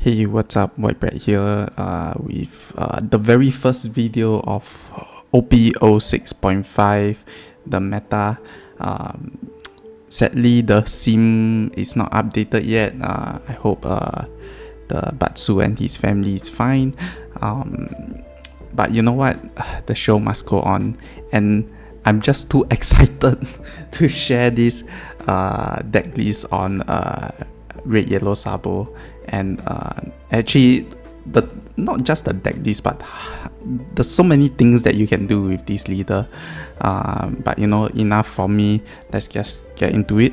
Hey, what's up? White Bread here with the very first video of OP06.5, the meta. Sadly, the sim is not updated yet. I hope the Batsu and his family is fine. But you know what? The show must go on, and I'm just too excited to share this deck list on Red Yellow Sabo. And actually, not just the deck list, but there's so many things that you can do with this leader. But enough for me. Let's just get into it.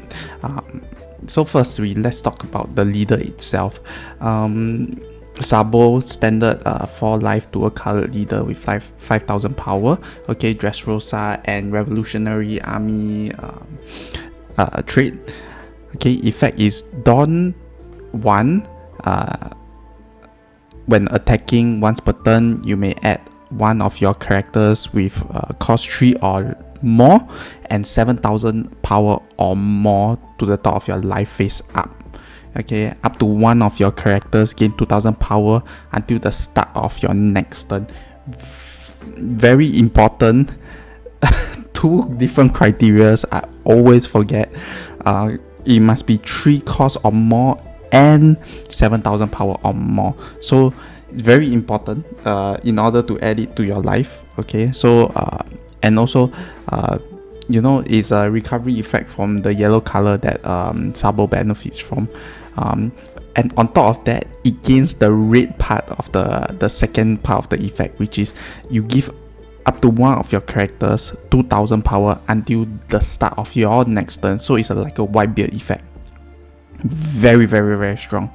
So firstly, let's talk about the leader itself. Sabo standard 4 life dual colored leader with 5,000 power. Okay, Dressrosa and Revolutionary Army trait. Okay, effect is Dawn 1. When attacking once per turn, you may add one of your characters with cost 3 or more and 7,000 power or more to the top of your life face up. Okay, up to one of your characters gain 2,000 power until the start of your next turn. Very important. Two different criterias I always forget. It must be 3 cost or more and 7,000 power or more. So it's very important in order to add it to your life. Okay, so and also it's a recovery effect from the yellow color that Sabo benefits from. And on top of that, it gains the red part of the second part of the effect, which is you give up to one of your characters 2,000 power until the start of your next turn. So it's like a Whitebeard effect. Very, very, very strong.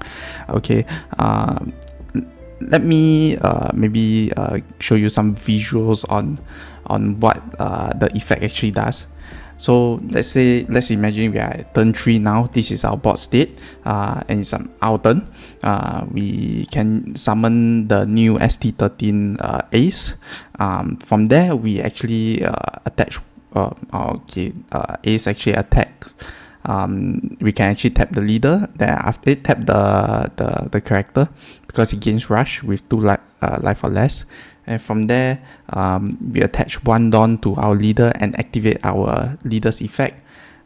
Okay, let me maybe show you some visuals on what the effect actually does. So let's imagine we are at turn 3 now. This is our board state, and it's our turn. We can summon the new ST13 ace. From there, we actually attach. Ace actually attacks. We can actually tap the leader. Then after it, tap the character because it gains rush with 2 life or less. And from there, we attach 1 Dawn to our leader and activate our leader's effect.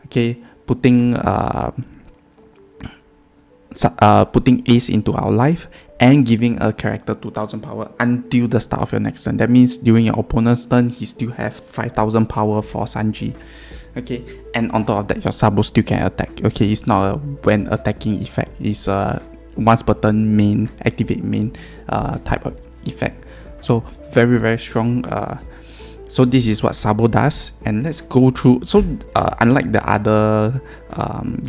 Okay, putting Ace into our life and giving a character 2,000 power until the start of your next turn. That means during your opponent's turn, he still have 5,000 power for Sanji. Okay, and on top of that, your Sabo still can attack. Okay, it's not a when attacking effect. It's a once per turn main, activate main type of effect. So very, very strong. So this is what Sabo does, and let's go through. So unlike the other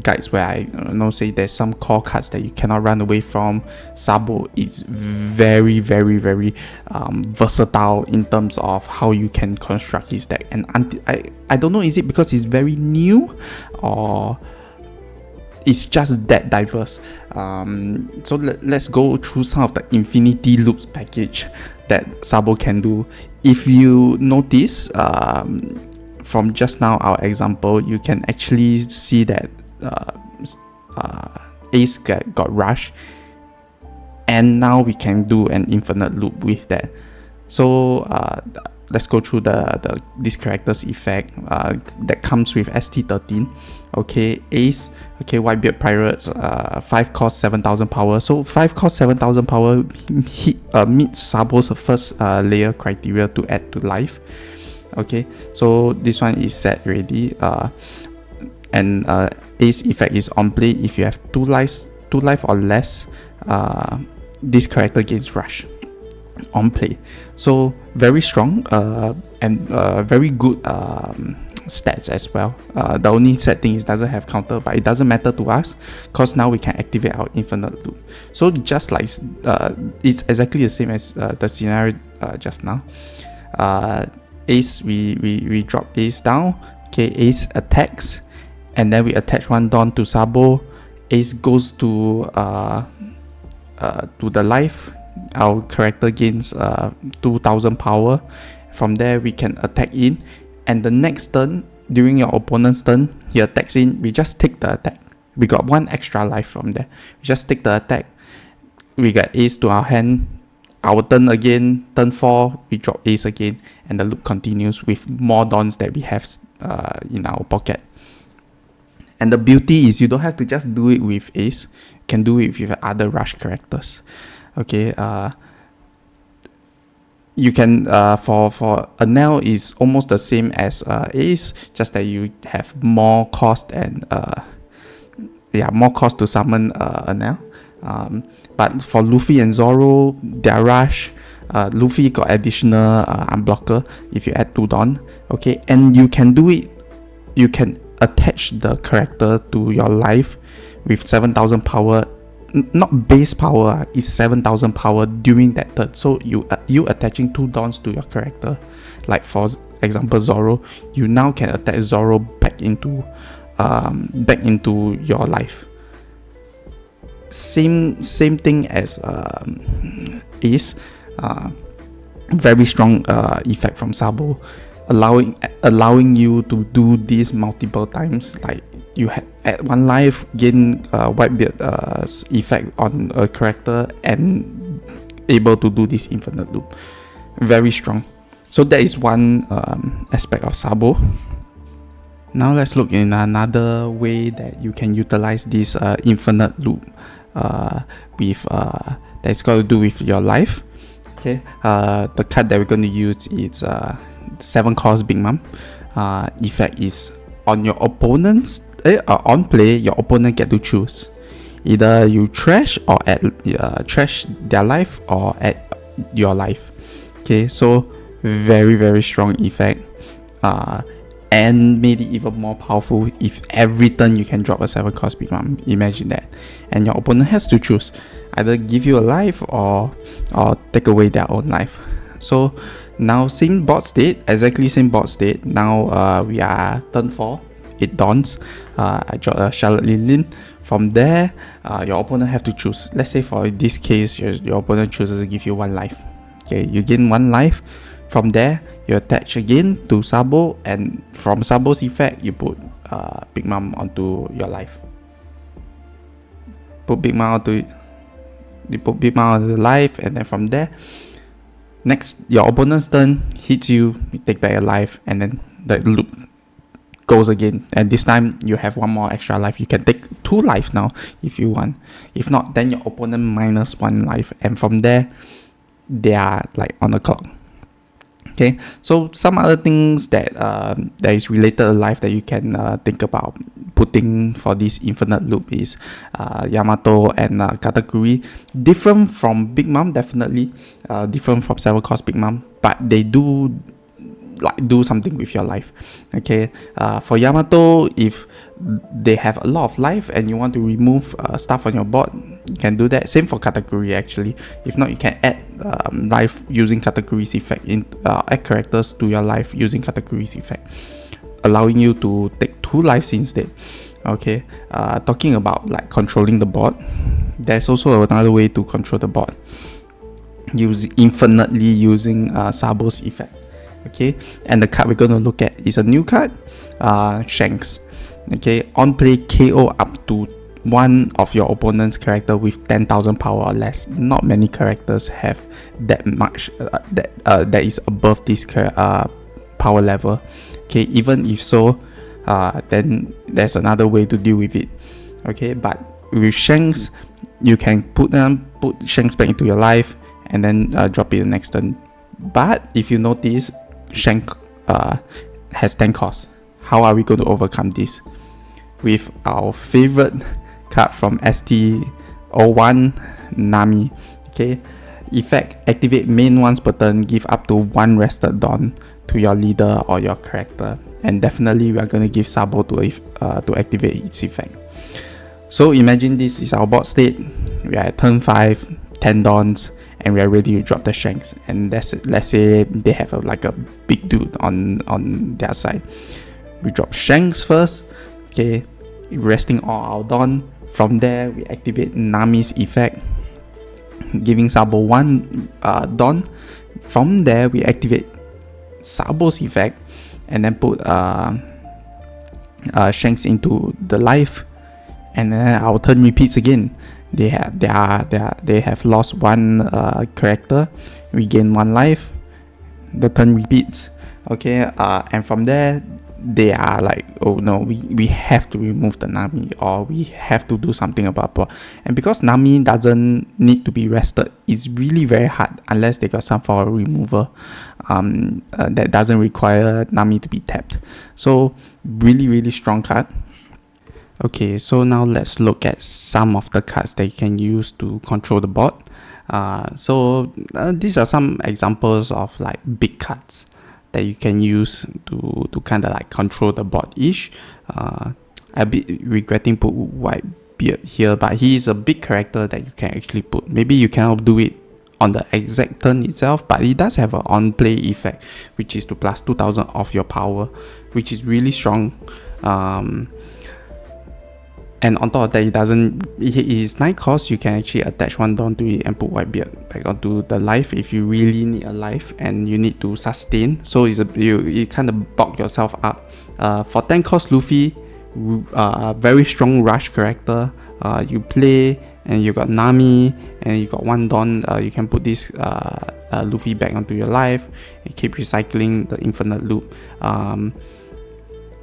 guides where I say there's some core cards that you cannot run away from, Sabo is very, very, very versatile in terms of how you can construct his deck. And I don't know, is it because it's very new or it's just that diverse? So let's go through some of the Infinity Loops package that Sabo can do. If you notice from just now our example, you can actually see that Ace got rush, and now we can do an infinite loop with that. So let's go through this character's effect that comes with ST13. Okay, Ace. Okay, Whitebeard Pirates. 5 cost 7,000 power. So 5 cost 7,000 power meets Sabo's first layer criteria to add to life. Okay, so this one is set already. And Ace effect is on play if you have 2 life or less. This character gains rush on play. So very strong and very good stats as well. The only sad thing is it doesn't have counter, but it doesn't matter to us because now we can activate our infinite loop. So just like it's exactly the same as the scenario just now. Ace, we drop Ace down. Okay, Ace attacks, and then we attach 1 Dawn to Sabo. Ace goes to the life. Our character gains 2,000 power. From there, we can attack in, and the next turn, during your opponent's turn, he attacks in. We just take the attack. We got 1 extra life from there. We just take the attack. we get ace to our hand. Our turn again, turn 4, we drop ace again, and the loop continues with more dons that we have in our pocket. And the beauty is you don't have to just do it with ace, you can do it with other rush characters. Okay, you can for a nail is almost the same as ace, just that you have more cost and more cost to summon a nail. But for Luffy and Zoro, their rush, Luffy got additional unblocker if you add 2 Don. Okay, and you can do it. You can attach the character to your life with 7,000 power. Not base power, it's 7,000 power during that turn. So you attaching 2 Dons to your character, like for example Zoro, you now can attach Zoro back into your life. Same thing as Ace. Very strong effect from Sabo, allowing you to do this multiple times. Like you at 1 life gain Whitebeard effect on a character and able to do this infinite loop. Very strong. So that is one aspect of Sabo. Now let's look in another way that you can utilize this infinite loop with that's got to do with your life. Okay, the card that we're going to use is 7 cost Big Mom. Effect is on your opponent's on play, your opponent get to choose. Either you trash or add trash their life or add your life. Okay, so very strong effect. And made it even more powerful if every turn you can drop a 7 cost Big Mom. Imagine that. And your opponent has to choose, either give you a life or take away their own life. So now same board state, exactly same board state. Now we are turn 4, it dawns. I drop a Charlotte Lin. From there, your opponent have to choose. Let's say for this case, your opponent chooses to give you 1 life. Okay, you gain 1 life. From there, you attach again to Sabo, and from Sabo's effect, you put Big Mom onto your life. Put Big Mom onto the life, and then from there, next your opponent's turn hits you, you take back a life, and then the loop goes again. And this time you have 1 more extra life. You can take 2 lives now if you want. If not, then your opponent minus 1 life, and from there, they are like on the clock. Okay, so some other things that is related to life that you can think about putting for this infinite loop is Yamato and Katakuri. Different from Big Mom, definitely. Different from 7 cost Big Mom, but they do something with your life. Okay, for Yamato, if they have a lot of life and you want to remove stuff on your board, you can do that. Same for Katakuri actually. If not, you can add life using Katakuri's effect, add characters to your life using Katakuri's effect, allowing you to take 2 lives instead. Okay, talking about like controlling the board, there's also another way to control the board, infinitely using Sabo's effect. Okay, and the card we're going to look at is a new card, Shanks. Okay, on play, KO up to 1 of your opponent's character with 10,000 power or less. Not many characters have that much that is above this power level. Okay, even if so, then there's another way to deal with it. Okay, but with Shanks, you can put Shanks back into your life and then drop it the next turn. But if you notice, Shank has 10 costs. How are we going to overcome this? With our favorite card from ST13, Nami. Okay, effect, activate main once per turn, give up to 1 rested Dawn to your leader or your character, and definitely we are going to give Sabo to activate its effect. So imagine this is our board state. We are at turn 5, 10 Dawns, and we are ready to drop the Shanks. And let's say they have a big dude on their side. We drop Shanks first. Okay, resting all our Dawn. From there, we activate Nami's effect, giving Sabo 1 Dawn. From there, we activate Sabo's effect, and then put Shanks into the life. And then our turn repeats again. they have lost one character, we gain 1 life, the turn repeats. Okay, and from there they are like, oh no, we have to remove the Nami, or we have to do something about it. And because Nami doesn't need to be rested, it's really very hard unless they got some form of remover that doesn't require Nami to be tapped. So really strong card. Okay, so now let's look at some of the cards that you can use to control the board. These are some examples of like big cards that you can use to kind of like control the board-ish. A bit regretting put Whitebeard here, but he is a big character that you can actually put. Maybe you cannot do it on the exact turn itself, but it does have an on-play effect, which is to plus 2000 of your power, which is really strong. And on top of that, it is 9 cost. You can actually attach 1 Dawn to it and put Whitebeard back onto the life if you really need a life and you need to sustain. So you kind of bulk yourself up. For 10 cost Luffy, very strong rush character. You play and you got Nami and you got 1 Dawn. You can put this Luffy back onto your life and keep recycling the infinite loop.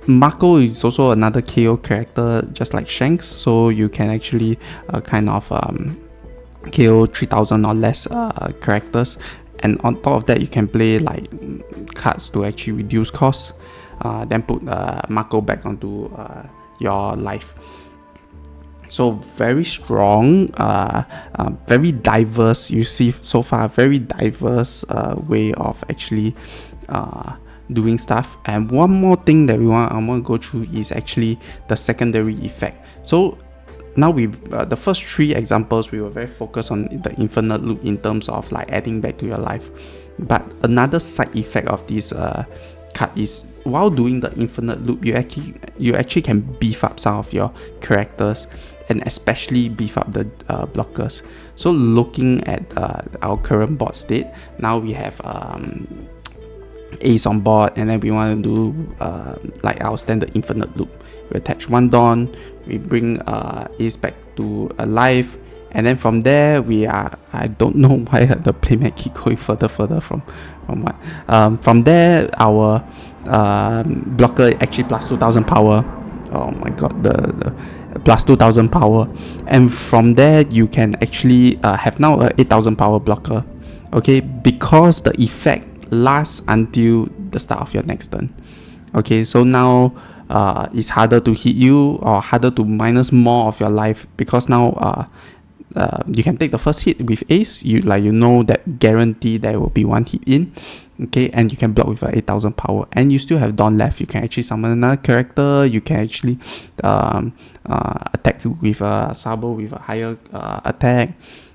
Mako is also another KO character, just like Shanks, so you can actually KO 3000 or less characters, and on top of that you can play like cards to actually reduce costs, then put Mako back onto your life. So very strong, very diverse. You see so far, very diverse way of actually doing stuff. And one more thing that I want to go through is actually the secondary effect. So now we've the first 3 examples, we were very focused on the infinite loop in terms of like adding back to your life, but another side effect of this card is while doing the infinite loop, you actually can beef up some of your characters and especially beef up the blockers. So looking at our current board state, now we have Ace on board, and then we want to do like our standard infinite loop. We attach 1 Dawn, we bring Ace back to alive, and then from there I don't know why the playmat keep going further from what. From there our blocker actually plus 2000 power. Oh my god, the plus 2000 power, and from there you can actually have now a 8000 power blocker. Okay, because the effect lasts until the start of your next turn. Okay, so now it's harder to hit you or harder to minus more of your life, because now you can take the first hit with Ace. You know that guarantee there will be 1 hit in. Okay, and you can block with 8000 power, and you still have Dawn left. You can actually summon another character. You can actually attack with Sabo with a higher attack.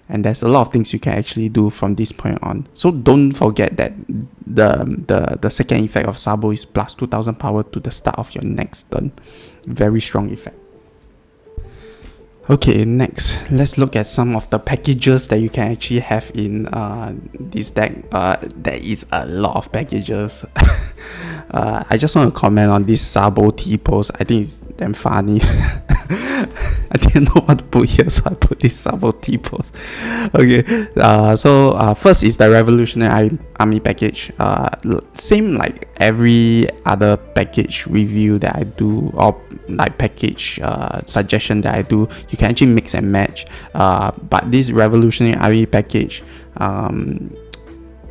And there's a lot of things you can actually do from this point on. So don't forget that the second effect of Sabo is plus 2000 power to the start of your next turn. Very strong effect. Okay, next, let's look at some of the packages that you can actually have in this deck. There is a lot of packages. I just want to comment on this Sabo T-pose. I think it's damn funny. I didn't know what to put here, so I put this Sabo T-pose. Okay, so first is the Revolutionary Army package. Same like every other package review that I do, or like package suggestion that I do, you can actually mix and match. But this Revolutionary Army package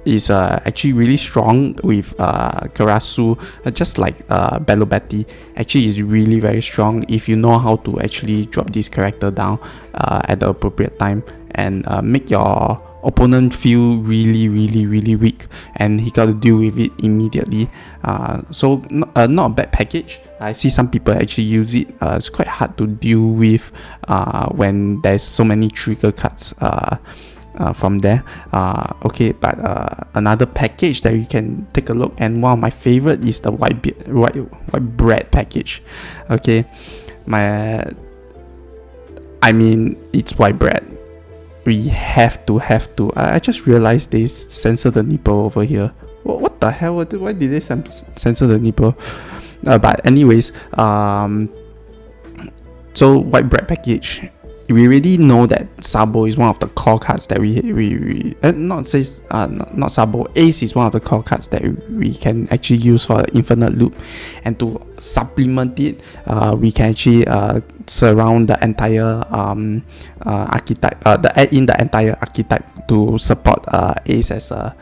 is actually really strong with Karasu, just like Belobati. Actually is really very strong if you know how to actually drop this character down at the appropriate time and make your opponent feel really weak, and he got to deal with it immediately. So not a bad package. I see some people actually use it. It's quite hard to deal with when there's so many trigger cards from there. Okay, but another package that you can take a look, and one of my favorite is the white bread package. Okay, it's white bread. We have to. I just realized they censor the nipple over here. What the hell? Why did they censor the nipple? But anyways, so white bread package. we already know that Sabo is one of the core cards that not Sabo, Ace is one of the core cards that we can actually use for the infinite loop, and to supplement it, we can actually surround the entire archetype, add in the entire archetype to support Ace as a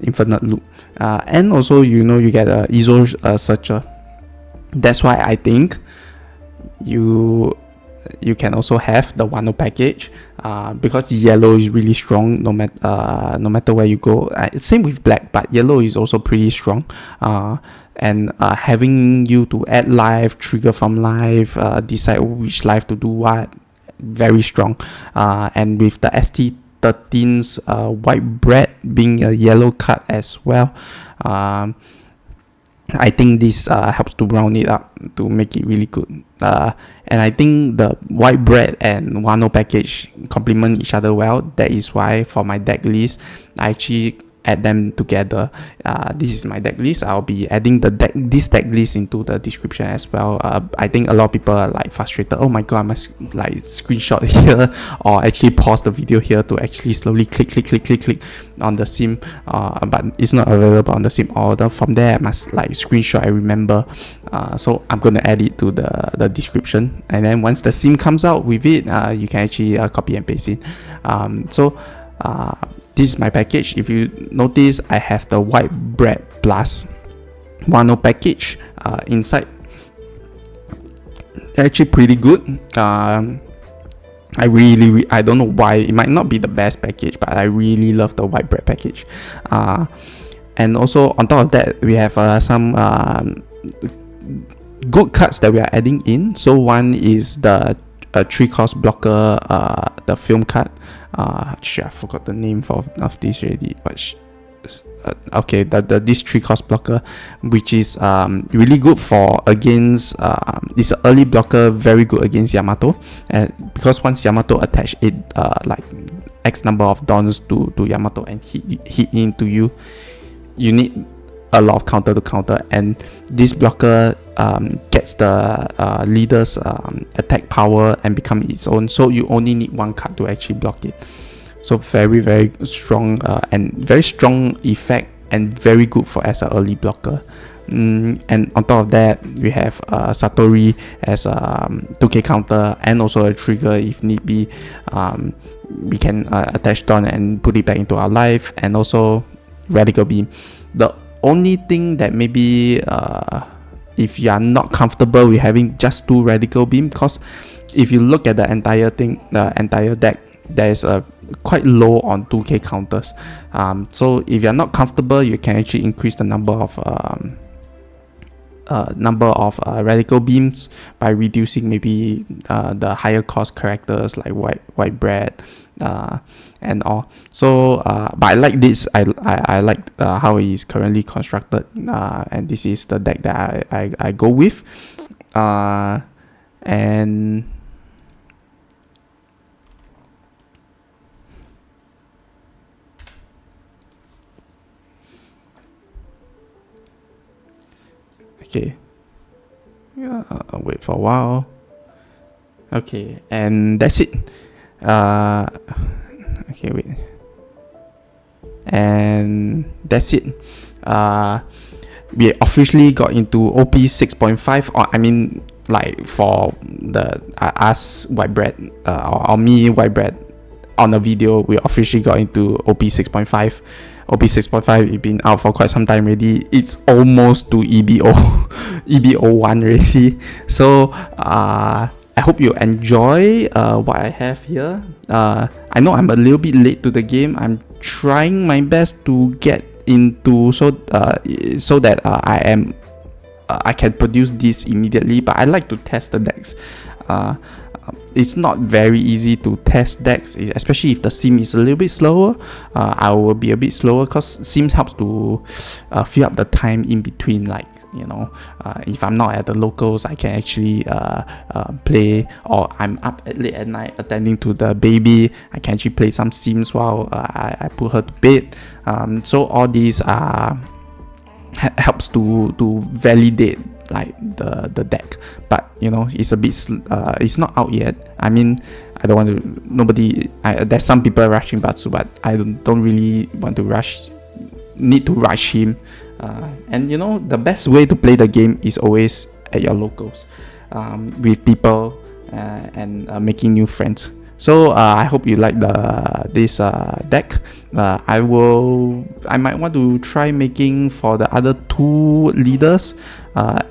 infinite loop, and also you get a Iso searcher. That's why I think you can also have the Wano package, because yellow is really strong no matter where you go. Same with black, but yellow is also pretty strong, and having you to add life, trigger from life, decide which life to do what, very strong. And with the ST13's white bread being a yellow card as well, I think this helps to round it up to make it really good. And I think the white bread and Wano package complement each other well. That is why for my deck list, I actually add them together. This is my deck list. I'll be adding this deck list into the description as well. I think a lot of people are like frustrated. Oh my god, I must like screenshot here or actually pause the video here to actually slowly click on the sim, but it's not available on the sim order. From there I must like screenshot and remember, so I'm gonna add it to the description, and then once the sim comes out with it, you can actually copy and paste it. This is my package. If you notice, I have the white bread plus Wano package inside. Actually pretty good. I don't know why, it might not be the best package, but I really love the white bread package. And also on top of that, we have some good cards that we are adding in. So one is the 3-cost blocker, the film card. I forgot the name of this already. Okay, this 3-cost blocker, which is really good for against. It's an early blocker, very good against Yamato, because once Yamato attach it, like X number of dons to Yamato and hit into you, you need a lot of counter to counter, and this blocker gets the leader's attack power and become its own, so you only need one card to actually block it. So very very strong, and very strong effect, and very good for as an early blocker. And on top of that, we have Satori as a 2k counter and also a trigger if need be. We can attach Dawn and put it back into our life, and also Radical Beam. The only thing that maybe if you are not comfortable with having just 2 Radical Beam, because if you look at the entire deck, there is a quite low on 2k counters. So if you're not comfortable, you can actually increase the number of Radical Beams by reducing maybe the higher cost characters like white bread and all. So but I like this. I like how it is currently constructed, and this is the deck that I go with, and okay, I'll wait for a while. Okay, and that's it. Okay, wait, and that's it. We officially got into OP6.5, or I mean, like for the us white bread, or me white bread on a video, we officially got into OP6.5. OP6.5 it's been out for quite some time already. It's almost to EBO1 already. So I hope you enjoy what I have here. I know I'm a little bit late to the game. I'm trying my best to get into so that I can produce this immediately, but I like to test the decks. It's not very easy to test decks, especially if the sim is a little bit slower. I will be a bit slower because sims helps to fill up the time in between, like, you know, if I'm not at the locals, I can actually play, or I'm up late at night attending to the baby, I can actually play some sims while I put her to bed. So all these helps to validate like the deck, but you know, it's a bit it's not out yet. I mean, I don't want to there's some people rushing Batsu, but I don't really want to need to rush him. And you know, the best way to play the game is always at your locals, with people, and making new friends. So I hope you like this deck. I might want to try making for the other two leaders,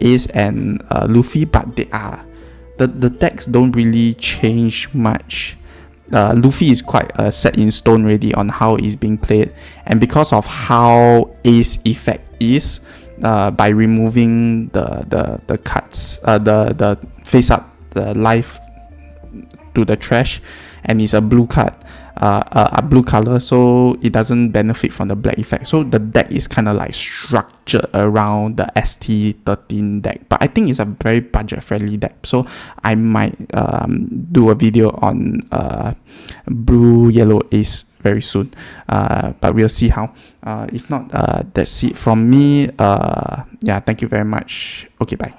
Ace and Luffy, but they are the decks don't really change much. Luffy is quite set in stone already on how it's being played, and because of how Ace effect is, by removing the cards, the face up, the life to the trash, and it's a blue card, a blue color, so it doesn't benefit from the black effect. So the deck is kind of like structured around the ST13 deck, but I think it's a very budget friendly deck, so I might do a video on blue yellow Ace very soon, but we'll see how. If not, that's it from me. Yeah, thank you very much. Okay, bye.